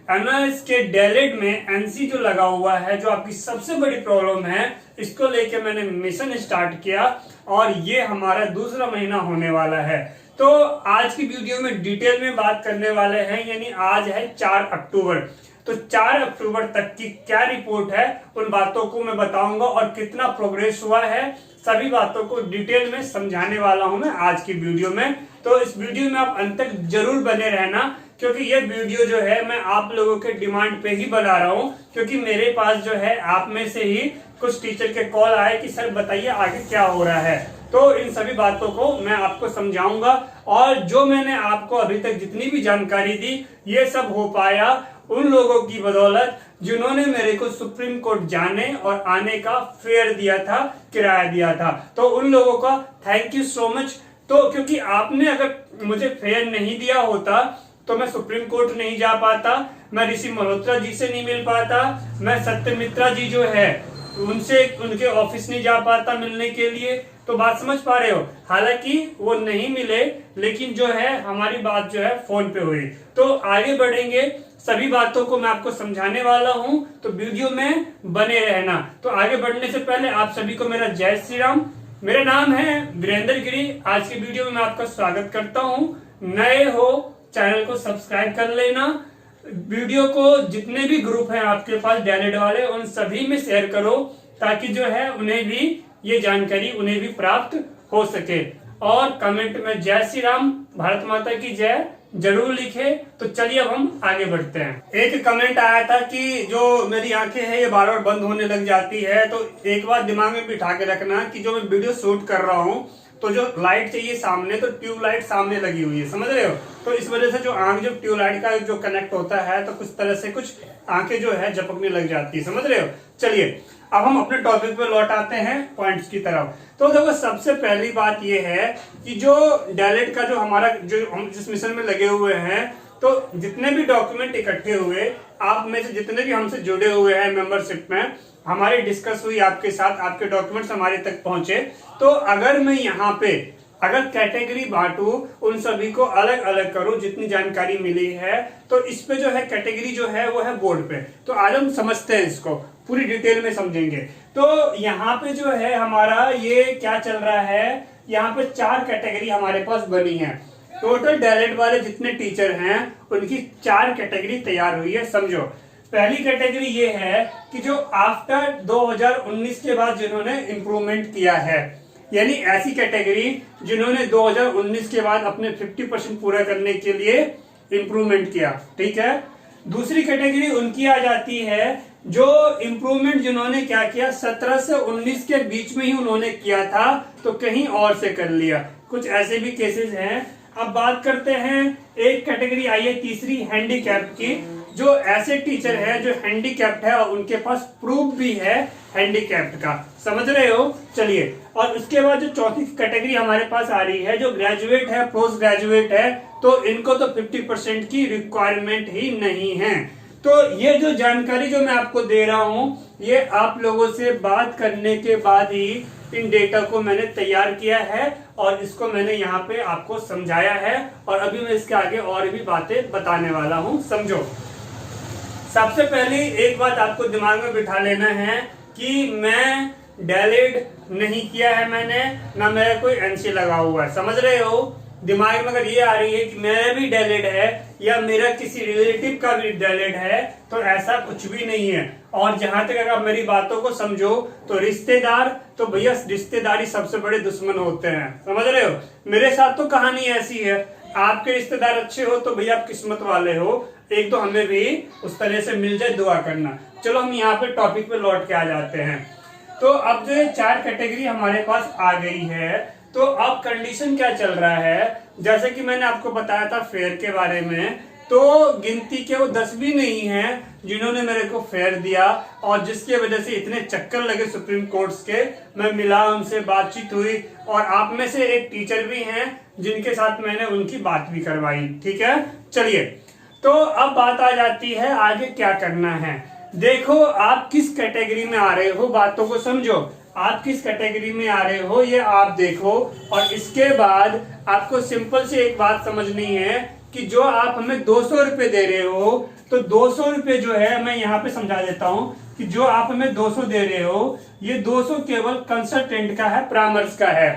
MS के DElEd में NC जो लगा हुआ है, जो आपकी सबसे बड़ी प्रॉब्लम है, इसको लेके मैंने मिशन स्टार्ट किया और ये हमारा दूसरा महीना होने वाला है। तो आज की वीडियो में डिटेल में बात करने वाले हैं, यानी आज है 4 अक्टूबर। तो 4 अक्टूबर तक की क्या रिपोर्ट है उन बातों को मैं बताऊंगा और कितना प्रोग्रेस हुआ है, सभी बातों को डिटेल में समझाने वाला हूं मैं आज की वीडियो में। तो इस वीडियो में आप अंत तक जरूर बने रहना, क्योंकि ये वीडियो जो है मैं आप लोगों के डिमांड पे ही बना रहा हूं, क्योंकि मेरे पास जो है आप में से ही कुछ टीचर के कॉल आए कि सर बताइए आगे क्या हो रहा है। तो इन सभी बातों को मैं आपको समझाऊंगा और जो मैंने आपको अभी तक जितनी भी जानकारी दी, ये सब हो पाया उन लोगों की बदौलत जिन्होंने मेरे को सुप्रीम कोर्ट जाने और आने का फेयर दिया था, किराया दिया था। तो उन लोगों का थैंक यू सो मच। तो क्योंकि आपने अगर मुझे फेयर नहीं दिया होता तो मैं सुप्रीम कोर्ट नहीं जा पाता, मैं ऋषि मल्होत्रा जी से नहीं मिल पाता, मैं सत्यमित्रा जी जो है उनसे उनके ऑफिस नहीं जा पाता मिलने के लिए। तो बात समझ पा रहे हो। हालांकि वो नहीं मिले, लेकिन जो है हमारी बात जो है फोन पे हुई। तो आगे बढ़ेंगे, सभी बातों को मैं आपको समझाने वाला हूं, तो वीडियो में बने रहना। तो आगे बढ़ने से पहले आप सभी को मेरा जय श्री राम। मेरा नाम है वीरेंद्र गिरी। आज की वीडियो में मैं आपका स्वागत करता हूं। नए हो चैनल को सब्सक्राइब कर लेना। वीडियो को जितने भी ग्रुप हैं आपके पास डीएलएड वाले, उन सभी में शेयर करो, ताकि जो है उन्हें भी ये जानकारी उन्हें भी प्राप्त हो सके। और कमेंट में जय श्री राम, भारत माता की जय जरूर लिखे। तो चलिए अब हम आगे बढ़ते हैं। एक कमेंट आया था कि जो मेरी आंखें हैं ये बार बार बंद होने लग जाती है। तो एक बात दिमाग में बिठा के रखना कि जो मैं वीडियो शूट कर रहा हूँ, तो जो लाइट चाहिए सामने, तो ट्यूब लाइट सामने लगी हुई है, समझ रहे हो। तो इस वजह से जो आंख जो ट्यूब लाइट का जो कनेक्ट होता है, तो कुछ तरह से कुछ आंखें जो है झपकने लग जाती है, समझ रहे हो। चलिए अब हम अपने टॉपिक पे लौट आते हैं, पॉइंट्स की तरफ। तो देखो सबसे पहली बात ये है कि जो डीएलएड का जो हमारा जो हम जिस मिशन में लगे हुए हैं, तो जितने भी डॉक्यूमेंट इकट्ठे हुए, आप में से जितने भी हमसे जुड़े हुए हैं मेंबरशिप में, हमारी डिस्कस हुई आपके साथ, आपके डॉक्यूमेंट्स हमारे तक पहुंचे। तो अगर मैं यहाँ पे अगर कैटेगरी बांटू, उन सभी को अलग अलग करूं, जितनी जानकारी मिली है, तो इस पे जो है कैटेगरी जो है वो है बोर्ड पे। तो आज हम समझते हैं, इसको पूरी डिटेल में समझेंगे। तो यहाँ पे जो है हमारा ये क्या चल रहा है, यहाँ पे 4 कैटेगरी हमारे पास बनी है। टोटल डीएलएड वाले जितने टीचर हैं उनकी 4 कैटेगरी तैयार हुई है, समझो। पहली कैटेगरी ये है कि जो आफ्टर 2019 के बाद जिन्होंने इंप्रूवमेंट किया है, यानी ऐसी कैटेगरी जिन्होंने 2019 के बाद अपने 50% पूरा करने के लिए इंप्रूवमेंट किया, ठीक है। दूसरी कैटेगरी उनकी आ जाती है जो इंप्रूवमेंट जिन्होंने क्या किया, 17 से 19 के बीच में ही उन्होंने किया था, तो कहीं और से कर लिया। कुछ ऐसे भी केसेस हैं। अब बात करते हैं, एक कैटेगरी आई है तीसरी हैंडीकैप की, जो ऐसे टीचर है जो हैंडीकैप्ड है और उनके पास प्रूफ भी है हैंडीकैप्ड का, समझ रहे हो। चलिए, और उसके बाद जो चौथी कैटेगरी हमारे पास आ रही है, जो ग्रेजुएट है, पोस्ट ग्रेजुएट है, तो इनको तो 50% की रिक्वायरमेंट ही नहीं है। तो ये जो जानकारी जो मैं आपको दे रहा हूं, ये आप लोगों से बात करने के बाद ही इन डेटा को मैंने तैयार किया है और इसको मैंने यहाँ पे आपको समझाया है। और अभी मैं इसके आगे और भी बातें बताने वाला हूँ, समझो। सबसे पहले एक बात आपको दिमाग में बिठा लेना है कि मैं डीएलएड नहीं किया है, मैंने ना मेरा कोई एनसी लगा हुआ है, समझ रहे हो। दिमाग में अगर ये आ रही है कि मेरा भी डीएलएड है या मेरा किसी रिलेटिव का भी डीएलएड है, तो ऐसा कुछ भी नहीं है। और जहां तक अगर मेरी बातों को समझो, तो रिश्तेदार, तो भैया रिश्तेदारी सबसे बड़े दुश्मन होते हैं, समझ रहे हो। मेरे साथ तो कहानी ऐसी है, आपके रिश्तेदार अच्छे हो तो भैया आप किस्मत वाले हो, एक तो हमें भी उस तरह से मिल जाए, दुआ करना। चलो हम यहाँ पे टॉपिक पे लौट के आ जाते हैं। तो अब जो ये 4 कैटेगरी हमारे पास आ गई है, तो अब कंडीशन क्या चल रहा है, जैसे कि मैंने आपको बताया था फेयर के बारे में, तो गिनती के वो 10 भी नहीं है जिन्होंने मेरे को फेयर दिया, और जिसकी वजह से इतने चक्कर लगे सुप्रीम कोर्ट्स के। मैं मिला, उनसे बातचीत हुई, और आप में से एक टीचर भी हैं जिनके साथ मैंने उनकी बात भी करवाई, ठीक है। चलिए, तो अब बात आ जाती है आगे क्या करना है। देखो आप किस कैटेगरी में आ रहे हो, बातों को समझो। आप किस कैटेगरी में आ रहे हो ये आप देखो, और इसके बाद आपको सिंपल से एक बात समझनी है कि जो आप हमें 200 रुपए दे रहे हो, तो 200 रुपये जो है, मैं यहाँ पे समझा देता हूँ कि जो आप हमें 200 दे रहे हो, ये 200 केवल कंसल्टेंट का है, परामर्श का है।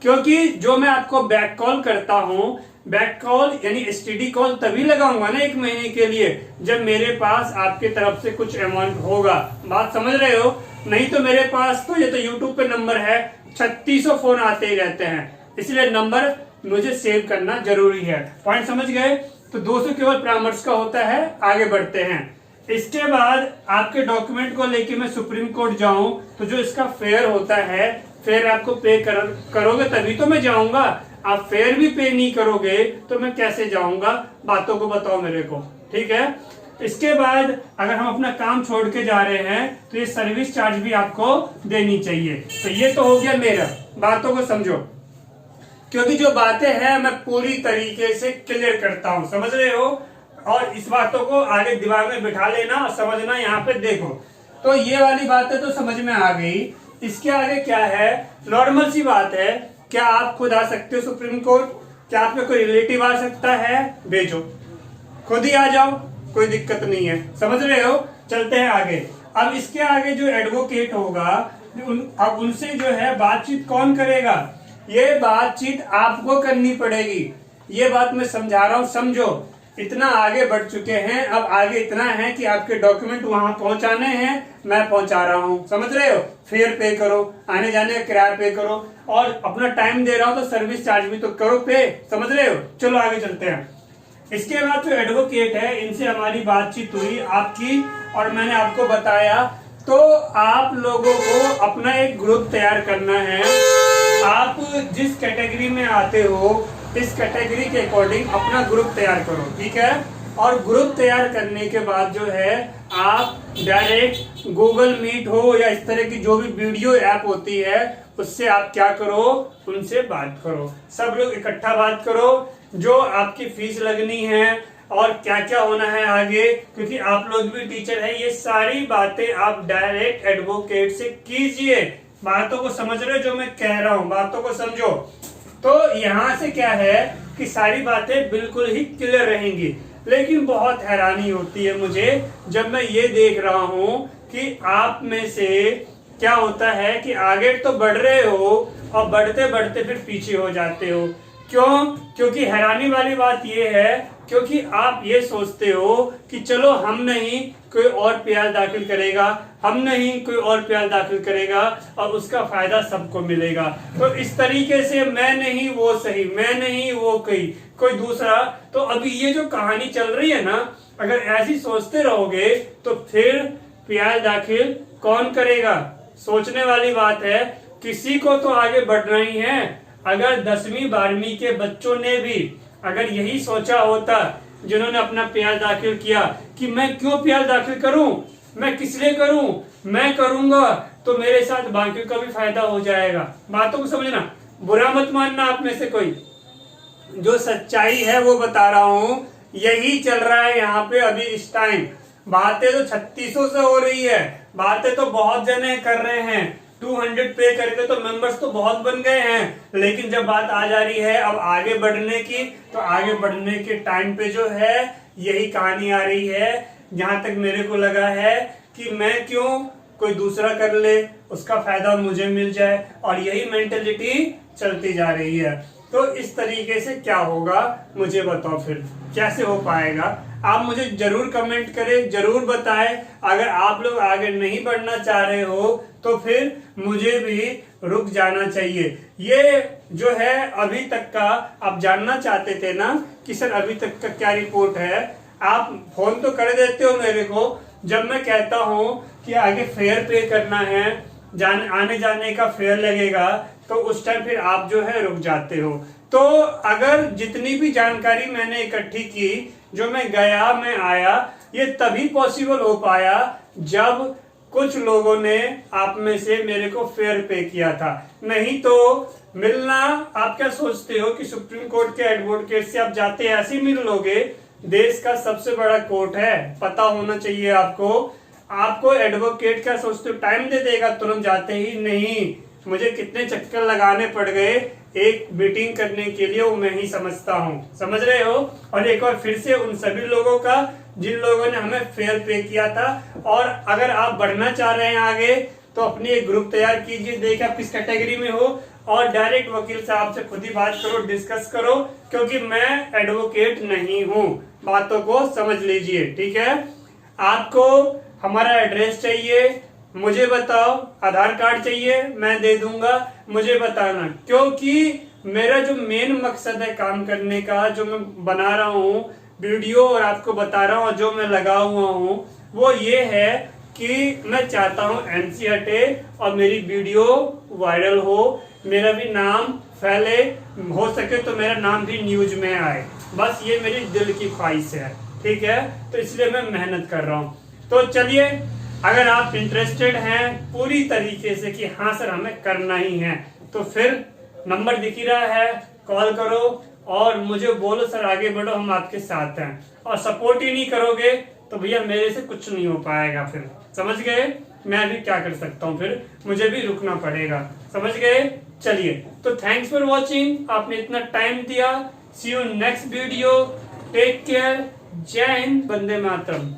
क्योंकि जो मैं आपको बैक कॉल करता हूँ, बैक कॉल यानी एसटीडी कॉल तभी लगाऊंगा ना 1 महीने के लिए, जब मेरे पास आपके तरफ से कुछ अमाउंट होगा। बात समझ रहे हो? नहीं तो मेरे पास तो ये तो यूट्यूब पे नंबर है, 3600 फोन आते ही रहते हैं, इसलिए नंबर मुझे सेव करना जरूरी है। पॉइंट समझ गए? तो 200 केवल परामर्श का होता है। आगे बढ़ते हैं। इसके बाद आपके डॉक्यूमेंट को लेके मैं सुप्रीम कोर्ट जाऊं तो जो इसका फेयर होता है, फेयर आपको पे करोगे तभी तो मैं जाऊंगा। आप फेयर भी पे नहीं करोगे तो मैं कैसे जाऊंगा? बातों को बताओ मेरे को, ठीक है। इसके बाद अगर हम अपना काम छोड़ के जा रहे हैं तो ये सर्विस चार्ज भी आपको देनी चाहिए। तो ये तो हो गया मेरा, बातों को समझो, क्योंकि जो बातें हैं मैं पूरी तरीके से क्लियर करता हूं, समझ रहे हो? और इस बातों को आगे दिमाग में बिठा लेना और समझना। यहाँ पे देखो, तो ये वाली बातें तो समझ में आ गई। इसके आगे क्या है? नॉर्मल सी बात है। क्या आप खुद आ सकते हो सुप्रीम कोर्ट? क्या आप में कोई रिलेटिव आ सकता है? भेजो, खुद ही आ जाओ, कोई दिक्कत नहीं है, समझ रहे हो? चलते हैं आगे। अब इसके आगे जो एडवोकेट होगा, अब उनसे जो है बातचीत कौन करेगा? ये बातचीत आपको करनी पड़ेगी। ये बात मैं समझा रहा हूं, समझो। इतना आगे बढ़ चुके हैं, अब आगे इतना है कि आपके डॉक्यूमेंट वहां पहुंचाने हैं, मैं पहुंचा रहा हूं, समझ रहे हो? फेयर पे करो, आने जाने का किराया पे करो, और अपना टाइम दे रहा हूं तो सर्विस चार्ज भी तो करो पे, समझ रहे हो? चलो आगे चलते हैं। इसके बाद जो एडवोकेट है, इनसे हमारी बातचीत हुई आपकी, और मैंने आपको बताया। तो आप लोगों को अपना एक ग्रुप तैयार करना है। आप जिस कैटेगरी में आते हो, इस कैटेगरी के अकॉर्डिंग अपना ग्रुप तैयार करो, ठीक है। और ग्रुप तैयार करने के बाद जो है आप डायरेक्ट गूगल मीट हो या इस तरह की जो भी वीडियो ऐप होती है, उससे आप क्या करो? उनसे बात करो, सब लोग इकट्ठा बात करो, जो आपकी फीस लगनी है और क्या क्या होना है आगे, क्योंकि आप लोग भी टीचर है। ये सारी बातें आप डायरेक्ट एडवोकेट से कीजिए। बातों को समझ रहे हो जो मैं कह रहा हूं? बातों को समझो। तो यहाँ से क्या है कि सारी बातें बिल्कुल ही क्लियर रहेंगी। लेकिन बहुत हैरानी होती है मुझे जब मैं ये देख रहा हूं कि आप में से क्या होता है कि आगे तो बढ़ रहे हो और बढ़ते बढ़ते फिर पीछे हो जाते हो। क्यों? क्योंकि हैरानी वाली बात यह है, क्योंकि आप ये सोचते हो कि चलो हम नहीं कोई और प्याज दाखिल करेगा, हम नहीं कोई और प्याज दाखिल करेगा और उसका फायदा सबको मिलेगा। तो इस तरीके से मैं नहीं वो सही, मैं नहीं वो कोई दूसरा। तो अभी ये जो कहानी चल रही है ना, अगर ऐसी सोचते रहोगे तो फिर प्याज दाखिल कौन करेगा? सोचने वाली बात है। किसी को तो आगे बढ़ना ही है। अगर 10वीं 12वीं के बच्चों ने भी अगर यही सोचा होता, जिन्होंने अपना प्याज दाखिल किया कि मैं क्यों प्याज दाखिल करूं, मैं किस लिए करूं, मैं करूंगा तो मेरे साथ बाकियों का भी फायदा हो जाएगा। बातों को समझना, बुरा मत मानना आप में से कोई। जो सच्चाई है वो बता रहा हूं, यही चल रहा है यहाँ पे अभी इस टाइम। बातें तो 3600 से हो रही है, बातें तो बहुत जने कर रहे हैं, 200 पे करके तो मेंबर्स तो बहुत बन गए हैं। लेकिन जब बात आ जा रही है अब आगे बढ़ने की, तो आगे बढ़ने के टाइम पे जो है यही कहानी आ रही है। जहां तक मेरे को लगा है कि मैं क्यों, कोई दूसरा कर ले, उसका फायदा मुझे मिल जाए, और यही मेंटेलिटी चलती जा रही है। तो इस तरीके से क्या होगा मुझे बताओ, फिर कैसे हो पाएगा? आप मुझे जरूर कमेंट करें, जरूर बताएं। अगर आप लोग आगे नहीं बढ़ना चाह रहे हो तो फिर मुझे भी रुक जाना चाहिए। ये जो है अभी तक का आप जानना चाहते थे ना कि सर अभी तक का क्या रिपोर्ट है, आप फोन तो कर देते हो मेरे को जब मैं कहता हूं कि आगे फेयर पे करना है, आने जाने का फेयर लगेगा, तो उस टाइम फिर आप जो है रुक जाते हो। तो अगर जितनी भी जानकारी मैंने इकट्ठी की, जो मैं गया मैं आया, ये तभी पॉसिबल हो पाया जब कुछ लोगों ने आप में से मेरे को फेयर पे किया था। नहीं तो मिलना, आप क्या सोचते हो कि सुप्रीम कोर्ट के एडवोकेट से आप जाते ऐसे ही मिल लोगे? देश का सबसे बड़ा कोर्ट है, पता होना चाहिए आपको। आपको एडवोकेट क्या सोचते हो टाइम दे देगा तुरंत जाते ही? नहीं, मुझे कितने चक्कर लगाने पड़ गए एक मीटिंग करने के लिए, वो मैं ही समझता हूँ, समझ रहे हो? और एक बार फिर से उन सभी लोगों का जिन लोगों ने हमें फेयर पे किया था। और अगर आप बढ़ना चाह रहे हैं आगे तो अपनी एक ग्रुप तैयार कीजिए, देखिए आप किस कैटेगरी में हो, और डायरेक्ट वकील साहब से खुद ही बात करो, डिस्कस करो, क्योंकि मैं एडवोकेट नहीं हूं, बातों को समझ लीजिए। ठीक है, आपको हमारा एड्रेस चाहिए, मुझे बताओ, आधार कार्ड चाहिए, मैं दे दूंगा, मुझे बताना, क्योंकि मेरा जो मेन मकसद है काम करने का, जो मैं बना रहा हूँ वीडियो और आपको बता रहा हूँ, जो मैं लगा हुआ हूँ, वो ये है कि मैं चाहता हूँ एनसी हटे और मेरी वीडियो वायरल हो, मेरा भी नाम फैले, हो सके तो मेरा नाम भी न्यूज में आए, बस ये मेरी दिल की ख्वाहिश है। ठीक है, तो इसलिए मैं मेहनत कर रहा हूँ। तो चलिए, अगर आप इंटरेस्टेड हैं पूरी तरीके से कि हाँ सर हमें करना ही है, तो फिर नंबर दिख ही रहा है, कॉल करो और मुझे बोलो सर आगे बढ़ो, हम आपके साथ हैं। और सपोर्ट ही नहीं करोगे तो भैया मेरे से कुछ नहीं हो पाएगा। फिर समझ गए, मैं भी क्या कर सकता हूँ, फिर मुझे भी रुकना पड़ेगा। समझ गए? चलिए, तो थैंक्स फॉर वॉचिंग, आपने इतना टाइम दिया। See you next video, take care, जय हिंद, वंदे मातरम।